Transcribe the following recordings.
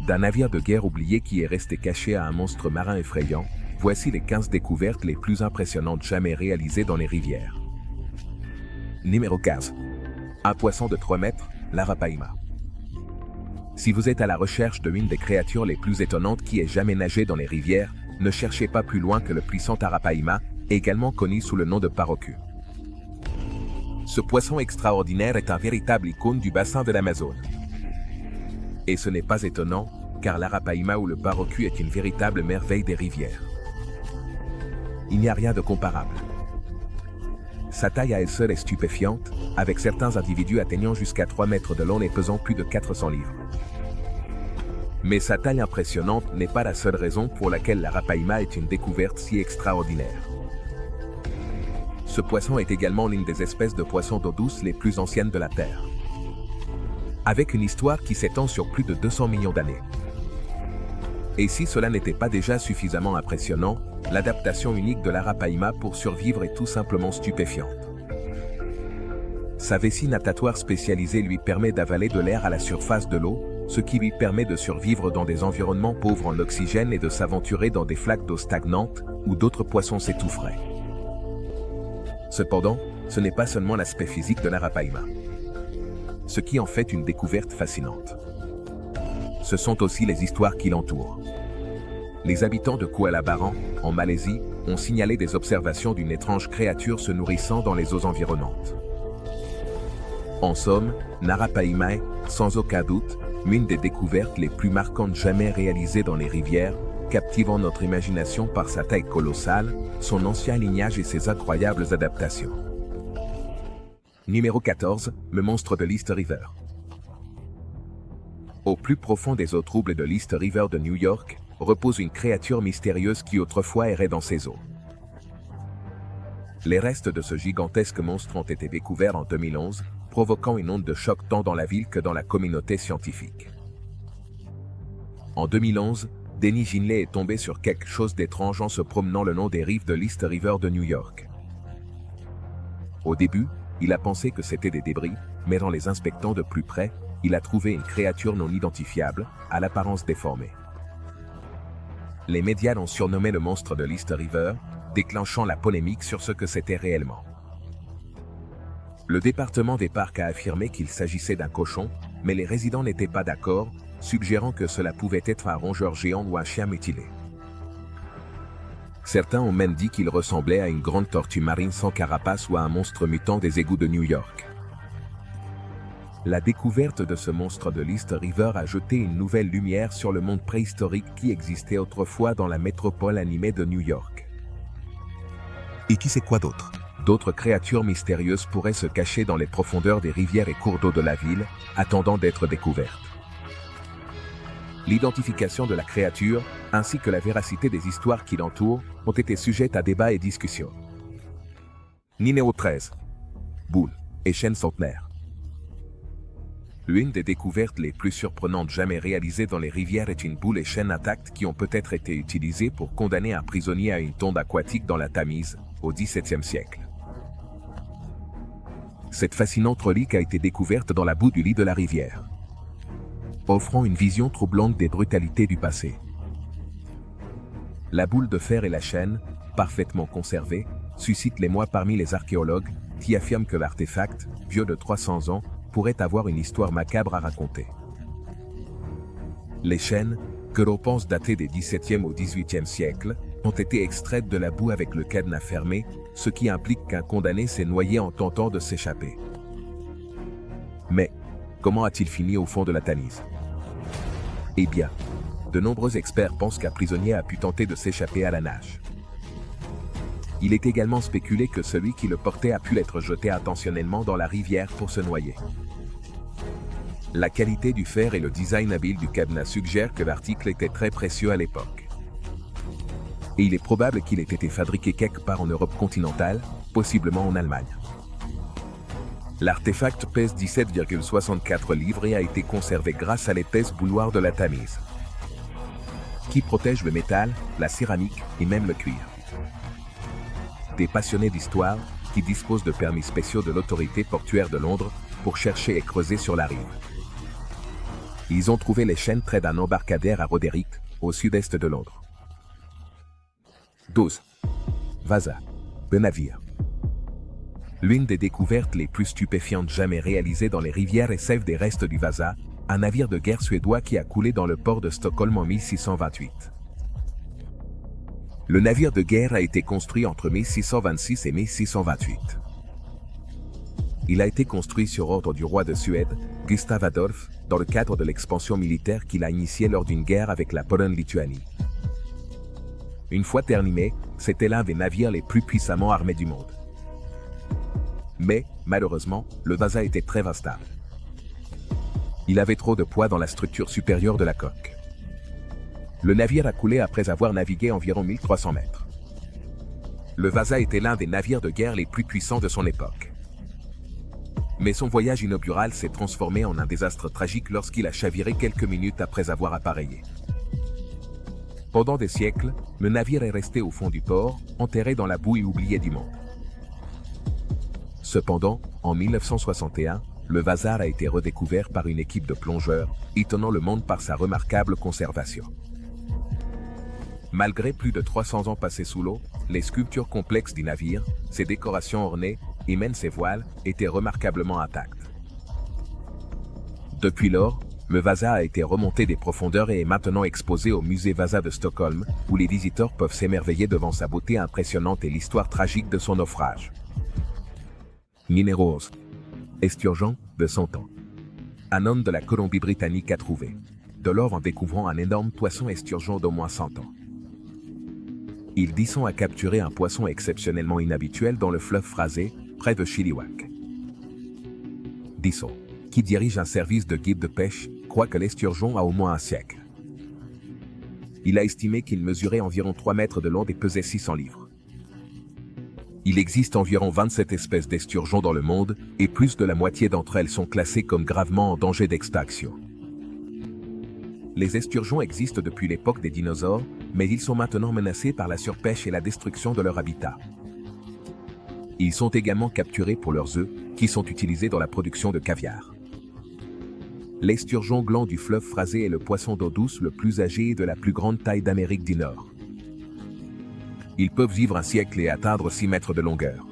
D'un navire de guerre oublié qui est resté caché à un monstre marin effrayant, voici les 15 découvertes les plus impressionnantes jamais réalisées dans les rivières. Numéro 15. Un poisson de 3 mètres, l'arapaima. Si vous êtes à la recherche de l'une des créatures les plus étonnantes qui ait jamais nagé dans les rivières, ne cherchez pas plus loin que le puissant arapaima, également connu sous le nom de parocu. Ce poisson extraordinaire est un véritable icône du bassin de l'Amazone. Et ce n'est pas étonnant, car l'arapaima ou le parocu est une véritable merveille des rivières. Il n'y a rien de comparable. Sa taille à elle seule est stupéfiante, avec certains individus atteignant jusqu'à 3 mètres de long et pesant plus de 400 livres. Mais sa taille impressionnante n'est pas la seule raison pour laquelle l'arapaima est une découverte si extraordinaire. Ce poisson est également l'une des espèces de poissons d'eau douce les plus anciennes de la Terre, avec une histoire qui s'étend sur plus de 200 millions d'années. Et si cela n'était pas déjà suffisamment impressionnant, l'adaptation unique de l'arapaima pour survivre est tout simplement stupéfiante. Sa vessie natatoire spécialisée lui permet d'avaler de l'air à la surface de l'eau, ce qui lui permet de survivre dans des environnements pauvres en oxygène et de s'aventurer dans des flaques d'eau stagnantes où d'autres poissons s'étoufferaient. Cependant, ce n'est pas seulement l'aspect physique de l'arapaima, ce qui en fait une découverte fascinante. Ce sont aussi les histoires qui l'entourent. Les habitants de Kuala Baran, en Malaisie, ont signalé des observations d'une étrange créature se nourrissant dans les eaux environnantes. En somme, l'arapaima est, sans aucun doute, l'une des découvertes les plus marquantes jamais réalisées dans les rivières, captivant notre imagination par sa taille colossale, son ancien lignage et ses incroyables adaptations. Numéro 14, le monstre de l'East River. Au plus profond des eaux troubles de l'East River de New York, repose une créature mystérieuse qui autrefois errait dans ces eaux. Les restes de ce gigantesque monstre ont été découverts en 2011, provoquant une onde de choc tant dans la ville que dans la communauté scientifique. En 2011, Denny Ginley est tombé sur quelque chose d'étrange en se promenant le long des rives de l'East River de New York. Au début, il a pensé que c'était des débris, mais en les inspectant de plus près, il a trouvé une créature non identifiable, à l'apparence déformée. Les médias l'ont surnommé le monstre de l'East River, déclenchant la polémique sur ce que c'était réellement. Le département des parcs a affirmé qu'il s'agissait d'un cochon, mais les résidents n'étaient pas d'accord, suggérant que cela pouvait être un rongeur géant ou un chien mutilé. Certains ont même dit qu'il ressemblait à une grande tortue marine sans carapace ou à un monstre mutant des égouts de New York. La découverte de ce monstre de l'East River a jeté une nouvelle lumière sur le monde préhistorique qui existait autrefois dans la métropole animée de New York. Et qui sait quoi d'autre? D'autres créatures mystérieuses pourraient se cacher dans les profondeurs des rivières et cours d'eau de la ville, attendant d'être découvertes. L'identification de la créature, ainsi que la véracité des histoires qui l'entourent, ont été sujettes à débat et discussion. Numéro 13. Boule, échine centenaire. L'une des découvertes les plus surprenantes jamais réalisées dans les rivières est une boule échine intacte qui ont peut-être été utilisées pour condamner un prisonnier à une tonde aquatique dans la Tamise, au XVIIe siècle. Cette fascinante relique a été découverte dans la boue du lit de la rivière, offrant une vision troublante des brutalités du passé. La boule de fer et la chaîne, parfaitement conservées, suscitent l'émoi parmi les archéologues, qui affirment que l'artefact, vieux de 300 ans, pourrait avoir une histoire macabre à raconter. Les chaînes, que l'on pense dater des XVIIe au XVIIIe siècle, ont été extraites de la boue avec le cadenas fermé, ce qui implique qu'un condamné s'est noyé en tentant de s'échapper. Mais, comment a-t-il fini au fond de la Tamise? Eh bien, de nombreux experts pensent qu'un prisonnier a pu tenter de s'échapper à la nage. Il est également spéculé que celui qui le portait a pu être jeté intentionnellement dans la rivière pour se noyer. La qualité du fer et le design habile du cadenas suggèrent que l'article était très précieux à l'époque. Et il est probable qu'il ait été fabriqué quelque part en Europe continentale, possiblement en Allemagne. L'artefact pèse 17,64 livres et a été conservé grâce à l'épaisse bouilloire de la Tamise, qui protège le métal, la céramique et même le cuir. Des passionnés d'histoire, qui disposent de permis spéciaux de l'autorité portuaire de Londres, pour chercher et creuser sur la rive. Ils ont trouvé les chaînes près d'un embarcadère à Roderick, au sud-est de Londres. 12. Vasa. Le navire. L'une des découvertes les plus stupéfiantes jamais réalisées dans les rivières est celle des restes du Vasa, un navire de guerre suédois qui a coulé dans le port de Stockholm en 1628. Le navire de guerre a été construit entre 1626 et 1628. Il a été construit sur ordre du roi de Suède, Gustav Adolf, dans le cadre de l'expansion militaire qu'il a initiée lors d'une guerre avec la Pologne-Lituanie. Une fois terminé, c'était l'un des navires les plus puissamment armés du monde. Mais, malheureusement, le Vasa était très instable. Il avait trop de poids dans la structure supérieure de la coque. Le navire a coulé après avoir navigué environ 1300 mètres. Le Vasa était l'un des navires de guerre les plus puissants de son époque. Mais son voyage inaugural s'est transformé en un désastre tragique lorsqu'il a chaviré quelques minutes après avoir appareillé. Pendant des siècles, le navire est resté au fond du port, enterré dans la boue et oublié du monde. Cependant, en 1961, le Vasa a été redécouvert par une équipe de plongeurs, étonnant le monde par sa remarquable conservation. Malgré plus de 300 ans passés sous l'eau, les sculptures complexes du navire, ses décorations ornées, et même ses voiles, étaient remarquablement intactes. Depuis lors, le Vasa a été remonté des profondeurs et est maintenant exposé au musée Vasa de Stockholm, où les visiteurs peuvent s'émerveiller devant sa beauté impressionnante et l'histoire tragique de son naufrage. Numéro 11. Esturgeon, de 100 ans. Un homme de la Colombie-Britannique a trouvé de l'or en découvrant un énorme poisson esturgeon d'au moins 100 ans. Il Disson a capturé un poisson exceptionnellement inhabituel dans le fleuve Fraser, près de Chilliwack. Disson, qui dirige un service de guide de pêche, croit que l'esturgeon a au moins un siècle. Il a estimé qu'il mesurait environ 3 mètres de long et pesait 600 livres. Il existe environ 27 espèces d'esturgeons dans le monde, et plus de la moitié d'entre elles sont classées comme gravement en danger d'extinction. Les esturgeons existent depuis l'époque des dinosaures, mais ils sont maintenant menacés par la surpêche et la destruction de leur habitat. Ils sont également capturés pour leurs œufs, qui sont utilisés dans la production de caviar. L'esturgeon gland du fleuve Fraser est le poisson d'eau douce le plus âgé et de la plus grande taille d'Amérique du Nord. Ils peuvent vivre un siècle et atteindre 6 mètres de longueur.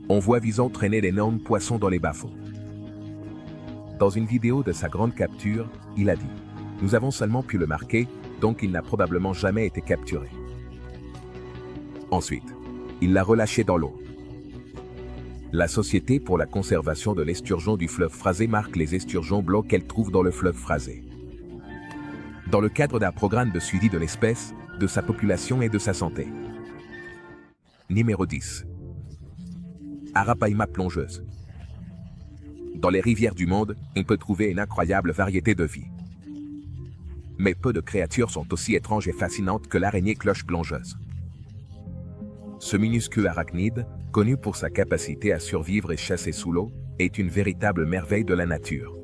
On voit Vison traîner d'énormes poissons dans les bas-fonds. Dans une vidéo de sa grande capture, il a dit « Nous avons seulement pu le marquer, donc il n'a probablement jamais été capturé. » Ensuite, il l'a relâché dans l'eau. La Société pour la conservation de l'esturgeon du fleuve Fraser marque les esturgeons blancs qu'elle trouve dans le fleuve Fraser. Dans le cadre d'un programme de suivi de l'espèce, de sa population et de sa santé. Numéro 10. Arapaima plongeuse. Dans les rivières du monde, on peut trouver une incroyable variété de vie. Mais peu de créatures sont aussi étranges et fascinantes que l'araignée cloche plongeuse. Ce minuscule arachnide, connu pour sa capacité à survivre et chasser sous l'eau, est une véritable merveille de la nature.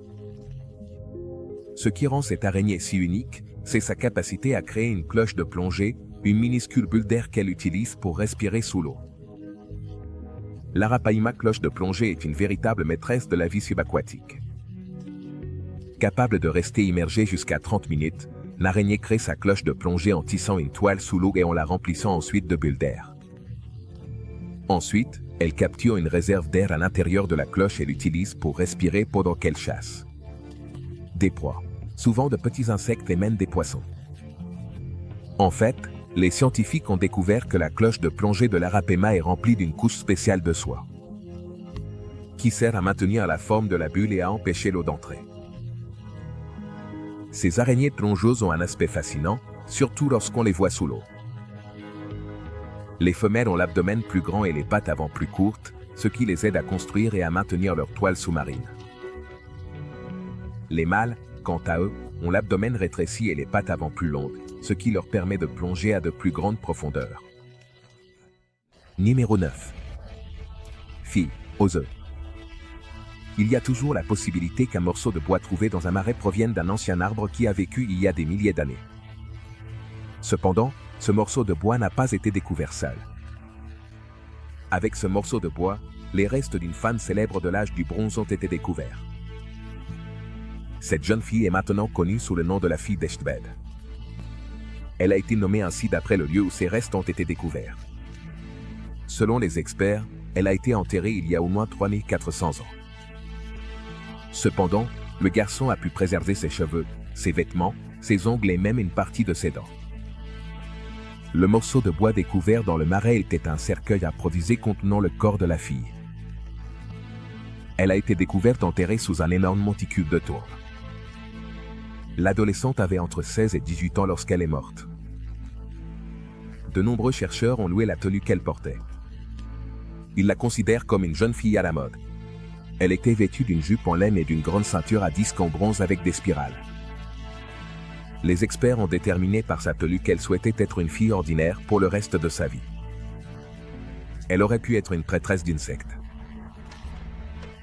Ce qui rend cette araignée si unique, c'est sa capacité à créer une cloche de plongée, une minuscule bulle d'air qu'elle utilise pour respirer sous l'eau. L'Arapaima cloche de plongée est une véritable maîtresse de la vie subaquatique. Capable de rester immergée jusqu'à 30 minutes, l'araignée crée sa cloche de plongée en tissant une toile sous l'eau et en la remplissant ensuite de bulles d'air. Ensuite, elle capture une réserve d'air à l'intérieur de la cloche et l'utilise pour respirer pendant qu'elle chasse des proies, souvent de petits insectes et même des poissons. En fait, les scientifiques ont découvert que la cloche de plongée de l'Arapaima est remplie d'une couche spéciale de soie, qui sert à maintenir la forme de la bulle et à empêcher l'eau d'entrer. Ces araignées plongeuses ont un aspect fascinant, surtout lorsqu'on les voit sous l'eau. Les femelles ont l'abdomen plus grand et les pattes avant plus courtes, ce qui les aide à construire et à maintenir leur toile sous-marine. Les mâles, quant à eux, ont l'abdomen rétréci et les pattes avant plus longues, ce qui leur permet de plonger à de plus grandes profondeurs. Numéro 9. Fille, aux œufs. Il y a toujours la possibilité qu'un morceau de bois trouvé dans un marais provienne d'un ancien arbre qui a vécu il y a des milliers d'années. Cependant, ce morceau de bois n'a pas été découvert seul. Avec ce morceau de bois, les restes d'une femme célèbre de l'âge du bronze ont été découverts. Cette jeune fille est maintenant connue sous le nom de la fille d'Echtbed. Elle a été nommée ainsi d'après le lieu où ses restes ont été découverts. Selon les experts, elle a été enterrée il y a au moins 3400 ans. Cependant, le garçon a pu préserver ses cheveux, ses vêtements, ses ongles et même une partie de ses dents. Le morceau de bois découvert dans le marais était un cercueil improvisé contenant le corps de la fille. Elle a été découverte enterrée sous un énorme monticule de tourbe. L'adolescente avait entre 16 et 18 ans lorsqu'elle est morte. De nombreux chercheurs ont loué la tenue qu'elle portait. Ils la considèrent comme une jeune fille à la mode. Elle était vêtue d'une jupe en laine et d'une grande ceinture à disque en bronze avec des spirales. Les experts ont déterminé par sa tenue qu'elle souhaitait être une fille ordinaire pour le reste de sa vie. Elle aurait pu être une prêtresse d'une secte.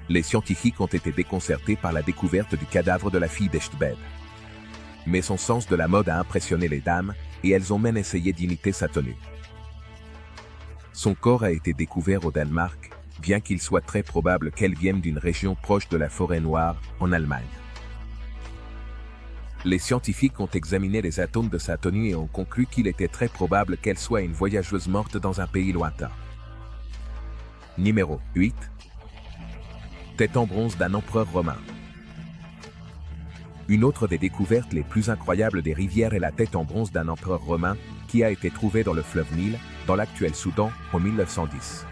Les scientifiques ont été déconcertés par la découverte du cadavre de la fille d'Echtbed. Mais son sens de la mode a impressionné les dames, et elles ont même essayé d'imiter sa tenue. Son corps a été découvert au Danemark, bien qu'il soit très probable qu'elle vienne d'une région proche de la forêt noire, en Allemagne. Les scientifiques ont examiné les atomes de sa tenue et ont conclu qu'il était très probable qu'elle soit une voyageuse morte dans un pays lointain. Numéro 8. Tête en bronze d'un empereur romain. Une autre des découvertes les plus incroyables des rivières est la tête en bronze d'un empereur romain qui a été trouvée dans le fleuve Nil, dans l'actuel Soudan, en 1910.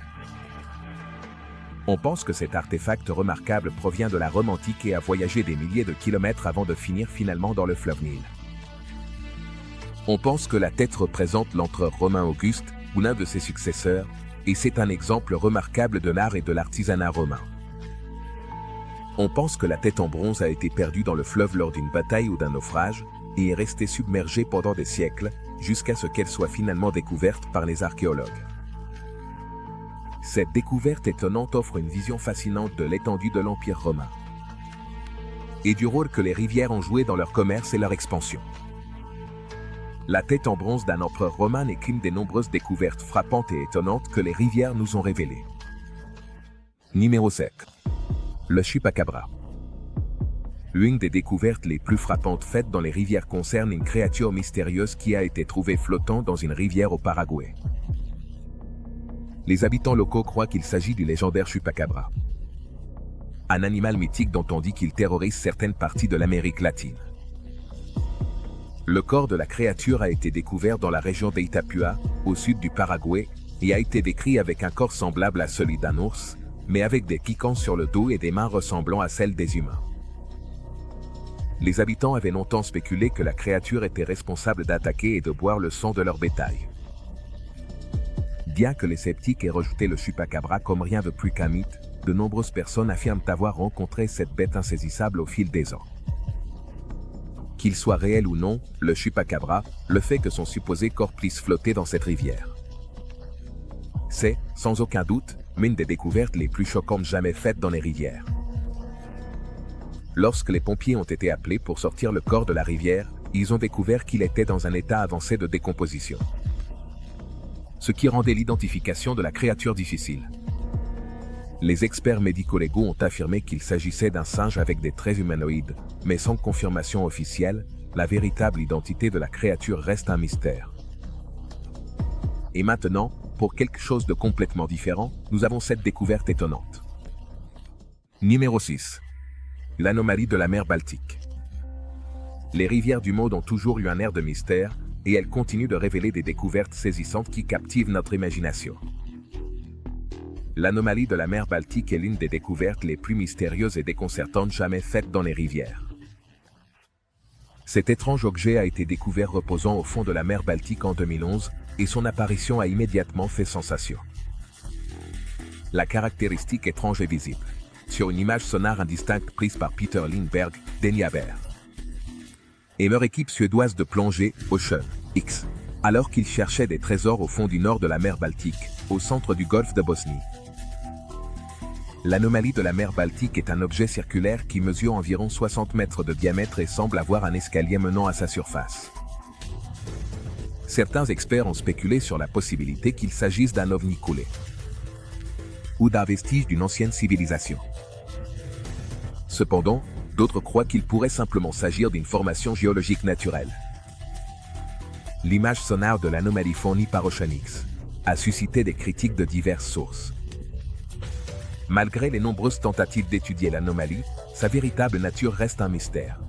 On pense que cet artefact remarquable provient de la Rome antique et a voyagé des milliers de kilomètres avant de finir finalement dans le fleuve Nil. On pense que la tête représente l'empereur romain Auguste ou l'un de ses successeurs, et c'est un exemple remarquable de l'art et de l'artisanat romain. On pense que la tête en bronze a été perdue dans le fleuve lors d'une bataille ou d'un naufrage, et est restée submergée pendant des siècles, jusqu'à ce qu'elle soit finalement découverte par les archéologues. Cette découverte étonnante offre une vision fascinante de l'étendue de l'Empire romain et du rôle que les rivières ont joué dans leur commerce et leur expansion. La tête en bronze d'un empereur romain n'est qu'une des nombreuses découvertes frappantes et étonnantes que les rivières nous ont révélées. Numéro 7. Le chupacabra. L'une des découvertes les plus frappantes faites dans les rivières concerne une créature mystérieuse qui a été trouvée flottant dans une rivière au Paraguay. Les habitants locaux croient qu'il s'agit du légendaire chupacabra, un animal mythique dont on dit qu'il terrorise certaines parties de l'Amérique latine. Le corps de la créature a été découvert dans la région d'Itapúa, au sud du Paraguay, et a été décrit avec un corps semblable à celui d'un ours, mais avec des piquants sur le dos et des mains ressemblant à celles des humains. Les habitants avaient longtemps spéculé que la créature était responsable d'attaquer et de boire le sang de leur bétail. Bien que les sceptiques aient rejeté le chupacabra comme rien de plus qu'un mythe, de nombreuses personnes affirment avoir rencontré cette bête insaisissable au fil des ans. Qu'il soit réel ou non, le chupacabra, le fait que son supposé corps puisse flotter dans cette rivière. C'est, sans aucun doute, l'une des découvertes les plus choquantes jamais faites dans les rivières. Lorsque les pompiers ont été appelés pour sortir le corps de la rivière, ils ont découvert qu'il était dans un état avancé de décomposition, ce qui rendait l'identification de la créature difficile. Les experts médico-légaux ont affirmé qu'il s'agissait d'un singe avec des traits humanoïdes, mais sans confirmation officielle, la véritable identité de la créature reste un mystère. Et maintenant, pour quelque chose de complètement différent, nous avons cette découverte étonnante. Numéro 6. L'anomalie de la mer Baltique. Les rivières du monde ont toujours eu un air de mystère, et elles continuent de révéler des découvertes saisissantes qui captivent notre imagination. L'anomalie de la mer Baltique est l'une des découvertes les plus mystérieuses et déconcertantes jamais faites dans les rivières. Cet étrange objet a été découvert reposant au fond de la mer Baltique en 2011, et son apparition a immédiatement fait sensation. La caractéristique étrange est visible sur une image sonare indistincte prise par Peter Lindberg, d'Eniaber et leur équipe suédoise de plongée, Ocean X, alors qu'ils cherchaient des trésors au fond du nord de la mer Baltique, au centre du golfe de Bosnie. L'anomalie de la mer Baltique est un objet circulaire qui mesure environ 60 mètres de diamètre et semble avoir un escalier menant à sa surface. Certains experts ont spéculé sur la possibilité qu'il s'agisse d'un ovni coulé ou d'un vestige d'une ancienne civilisation. Cependant, D'autres croient qu'il pourrait simplement s'agir d'une formation géologique naturelle. L'image sonore de l'anomalie fournie par Oceanix a suscité des critiques de diverses sources. Malgré les nombreuses tentatives d'étudier l'anomalie, sa véritable nature reste un mystère.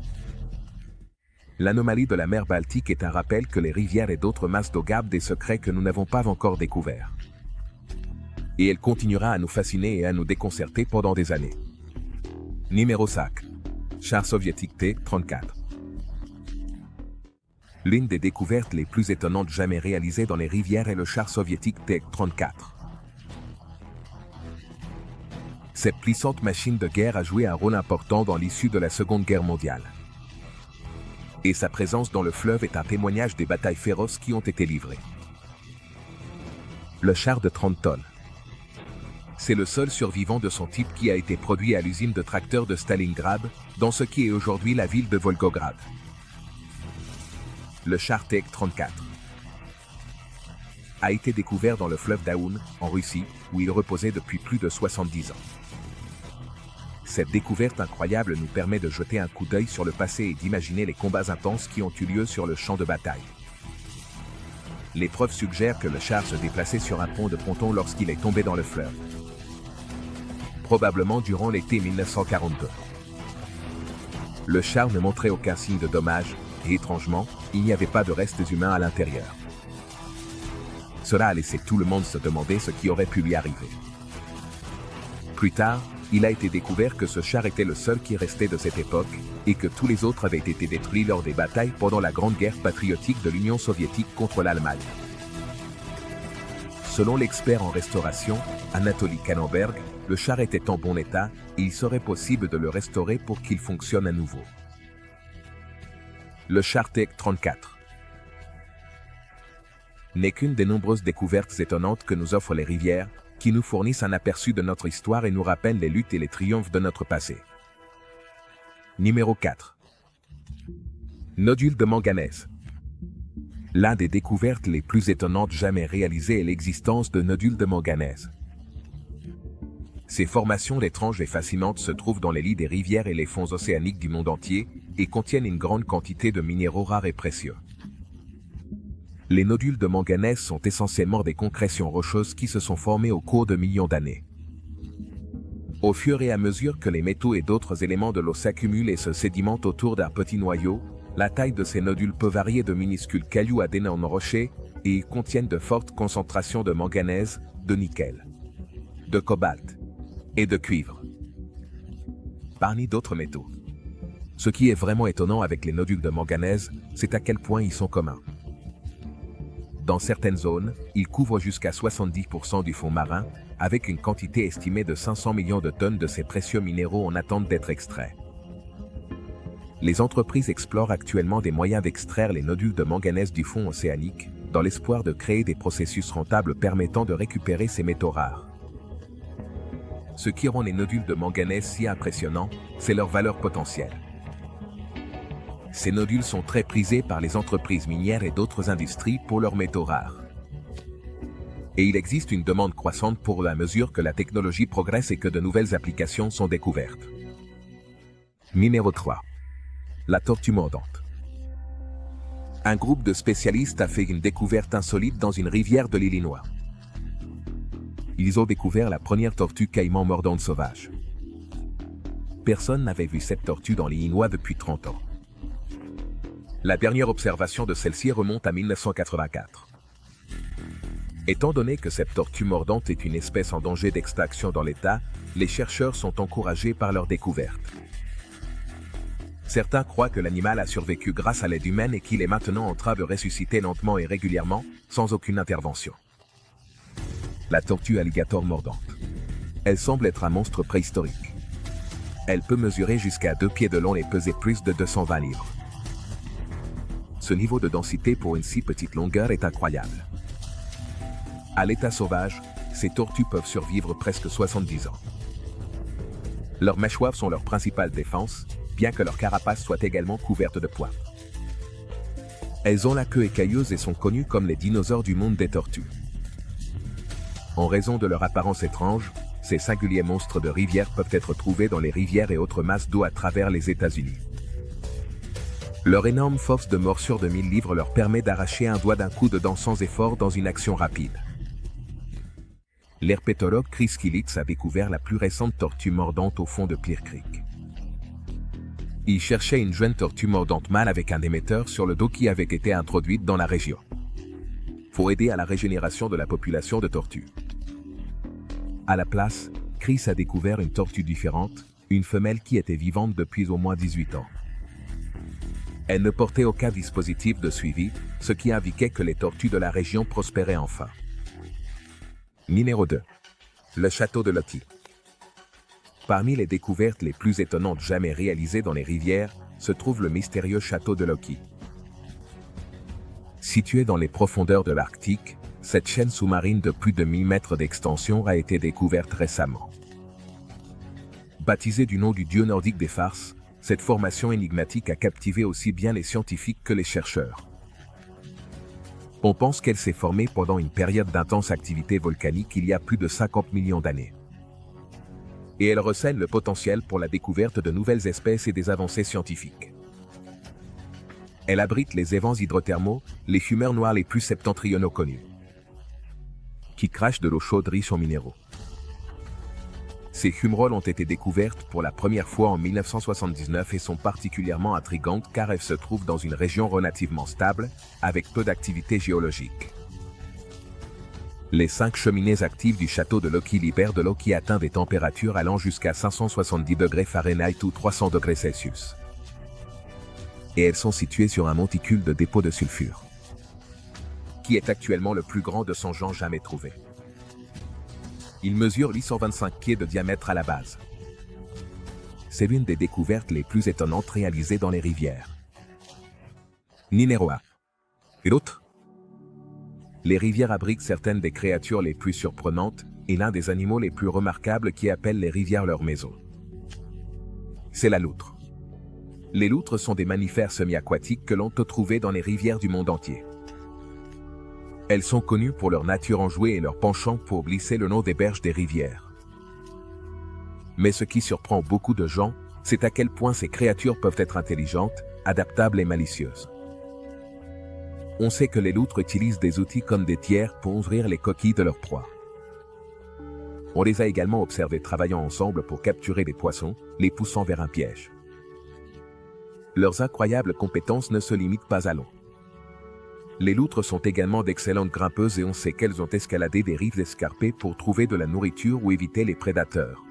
L'anomalie de la mer Baltique est un rappel que les rivières et d'autres masses d'eau gardent des secrets que nous n'avons pas encore découverts. Et elle continuera à nous fasciner et à nous déconcerter pendant des années. Numéro 5. Char soviétique T-34. L'une des découvertes les plus étonnantes jamais réalisées dans les rivières est le char soviétique T-34. Cette puissante machine de guerre a joué un rôle important dans l'issue de la Seconde Guerre mondiale. Et sa présence dans le fleuve est un témoignage des batailles féroces qui ont été livrées. Le char de 30 tonnes. C'est le seul survivant de son type qui a été produit à l'usine de tracteurs de Stalingrad, dans ce qui est aujourd'hui la ville de Volgograd. Le char T-34 a été découvert dans le fleuve Daoun, en Russie, où il reposait depuis plus de 70 ans. Cette découverte incroyable nous permet de jeter un coup d'œil sur le passé et d'imaginer les combats intenses qui ont eu lieu sur le champ de bataille. Les preuves suggèrent que le char se déplaçait sur un pont de ponton lorsqu'il est tombé dans le fleuve. Probablement durant l'été 1942. Le char ne montrait aucun signe de dommage, et étrangement, il n'y avait pas de restes humains à l'intérieur. Cela a laissé tout le monde se demander ce qui aurait pu lui arriver. Plus tard, il a été découvert que ce char était le seul qui restait de cette époque, et que tous les autres avaient été détruits lors des batailles pendant la Grande Guerre patriotique de l'Union soviétique contre l'Allemagne. Selon l'expert en restauration, Anatoly Kannenberg, le char était en bon état, et il serait possible de le restaurer pour qu'il fonctionne à nouveau. Le char T-34 n'est qu'une des nombreuses découvertes étonnantes que nous offrent les rivières, qui nous fournissent un aperçu de notre histoire et nous rappellent les luttes et les triomphes de notre passé. Numéro 4. Nodule de manganèse. L'une des découvertes les plus étonnantes jamais réalisées est l'existence de nodules de manganèse. Ces formations étranges et fascinantes se trouvent dans les lits des rivières et les fonds océaniques du monde entier et contiennent une grande quantité de minéraux rares et précieux. Les nodules de manganèse sont essentiellement des concrétions rocheuses qui se sont formées au cours de millions d'années. Au fur et à mesure que les métaux et d'autres éléments de l'eau s'accumulent et se sédimentent autour d'un petit noyau, la taille de ces nodules peut varier de minuscules cailloux à d'énormes rochers, et ils contiennent de fortes concentrations de manganèse, de nickel, de cobalt et de cuivre, parmi d'autres métaux. Ce qui est vraiment étonnant avec les nodules de manganèse, c'est à quel point ils sont communs. Dans certaines zones, ils couvrent jusqu'à 70% du fond marin, avec une quantité estimée de 500 millions de tonnes de ces précieux minéraux en attente d'être extraits. Les entreprises explorent actuellement des moyens d'extraire les nodules de manganèse du fond océanique, dans l'espoir de créer des processus rentables permettant de récupérer ces métaux rares. Ce qui rend les nodules de manganèse si impressionnants, c'est leur valeur potentielle. Ces nodules sont très prisés par les entreprises minières et d'autres industries pour leurs métaux rares. Et il existe une demande croissante pour la mesure que la technologie progresse et que de nouvelles applications sont découvertes. Numéro 3. La tortue mordante. Un groupe de spécialistes a fait une découverte insolite dans une rivière de l'Illinois. Ils ont découvert la première tortue caïman mordante sauvage. Personne n'avait vu cette tortue dans l'Illinois depuis 30 ans. La dernière observation de celle-ci remonte à 1984. Étant donné que cette tortue mordante est une espèce en danger d'extinction dans l'État, les chercheurs sont encouragés par leur découverte. Certains croient que l'animal a survécu grâce à l'aide humaine et qu'il est maintenant en train de ressusciter lentement et régulièrement, sans aucune intervention. La tortue alligator mordante. Elle semble être un monstre préhistorique. Elle peut mesurer jusqu'à 2 pieds de long et peser plus de 220 livres. Ce niveau de densité pour une si petite longueur est incroyable. À l'état sauvage, ces tortues peuvent survivre presque 70 ans. Leurs mâchoires sont leur principale défense, bien que leur carapace soit également couverte de poils. Elles ont la queue écailleuse et sont connues comme les dinosaures du monde des tortues. En raison de leur apparence étrange, ces singuliers monstres de rivière peuvent être trouvés dans les rivières et autres masses d'eau à travers les États-Unis. Leur énorme force de morsure de 1000 livres leur permet d'arracher un doigt d'un coup de dent sans effort dans une action rapide. L'herpétologue Chris Killitz a découvert la plus récente tortue mordante au fond de Clear Creek. Il cherchait une jeune tortue mordante mâle avec un émetteur sur le dos qui avait été introduite dans la région pour aider à la régénération de la population de tortues. À la place, Chris a découvert une tortue différente, une femelle qui était vivante depuis au moins 18 ans. Elle ne portait aucun dispositif de suivi, ce qui indiquait que les tortues de la région prospéraient enfin. Numéro 2. Le château de Loki. Parmi les découvertes les plus étonnantes jamais réalisées dans les rivières, se trouve le mystérieux château de Loki. Situé dans les profondeurs de l'Arctique, cette chaîne sous-marine de plus de 1000 mètres d'extension a été découverte récemment. Baptisée du nom du dieu nordique des farces, cette formation énigmatique a captivé aussi bien les scientifiques que les chercheurs. On pense qu'elle s'est formée pendant une période d'intense activité volcanique il y a plus de 50 millions d'années. Et elle recèle le potentiel pour la découverte de nouvelles espèces et des avancées scientifiques. Elle abrite les évents hydrothermaux, les fumeurs noirs les plus septentrionaux connus, qui crachent de l'eau chaude riche en minéraux. Ces fumerolles ont été découvertes pour la première fois en 1979 et sont particulièrement intrigantes car elles se trouvent dans une région relativement stable, avec peu d'activité géologique. Les 5 cheminées actives du château de Loki libèrent de l'eau qui atteint des températures allant jusqu'à 570 degrés Fahrenheit ou 300 degrés Celsius. Et elles sont situées sur un monticule de dépôt de sulfure, qui est actuellement le plus grand de son genre jamais trouvé. Il mesure 825 pieds de diamètre à la base. C'est l'une des découvertes les plus étonnantes réalisées dans les rivières. Numéro 1. L'autre. Les rivières abritent certaines des créatures les plus surprenantes et l'un des animaux les plus remarquables qui appellent les rivières leur maison. C'est la loutre. Les loutres sont des mammifères semi-aquatiques que l'on peut trouver dans les rivières du monde entier. Elles sont connues pour leur nature enjouée et leur penchant pour glisser le long des berges des rivières. Mais ce qui surprend beaucoup de gens, c'est à quel point ces créatures peuvent être intelligentes, adaptables et malicieuses. On sait que les loutres utilisent des outils comme des tiers pour ouvrir les coquilles de leur proie. On les a également observées travaillant ensemble pour capturer des poissons, les poussant vers un piège. Leurs incroyables compétences ne se limitent pas à l'eau. Les loutres sont également d'excellentes grimpeuses et on sait qu'elles ont escaladé des rives escarpées pour trouver de la nourriture ou éviter les prédateurs.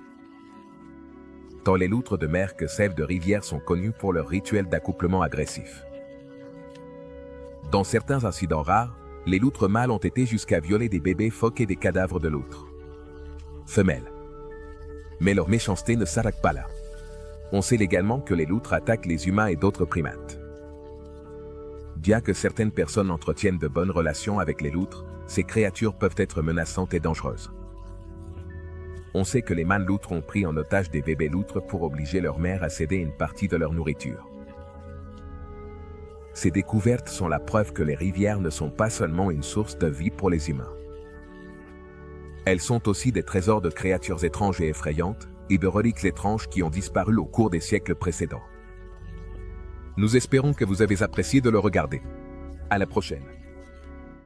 Tant les loutres de mer que celles de rivière sont connues pour leur rituel d'accouplement agressif. Dans certains incidents rares, les loutres mâles ont été jusqu'à violer des bébés phoques et des cadavres de loutres femelles. Mais leur méchanceté ne s'arrête pas là. On sait également que les loutres attaquent les humains et d'autres primates. Bien que certaines personnes entretiennent de bonnes relations avec les loutres, ces créatures peuvent être menaçantes et dangereuses. On sait que les mâles loutres ont pris en otage des bébés loutres pour obliger leur mère à céder une partie de leur nourriture. Ces découvertes sont la preuve que les rivières ne sont pas seulement une source de vie pour les humains. Elles sont aussi des trésors de créatures étranges et effrayantes, et de reliques étranges qui ont disparu au cours des siècles précédents. Nous espérons que vous avez apprécié de le regarder. À la prochaine.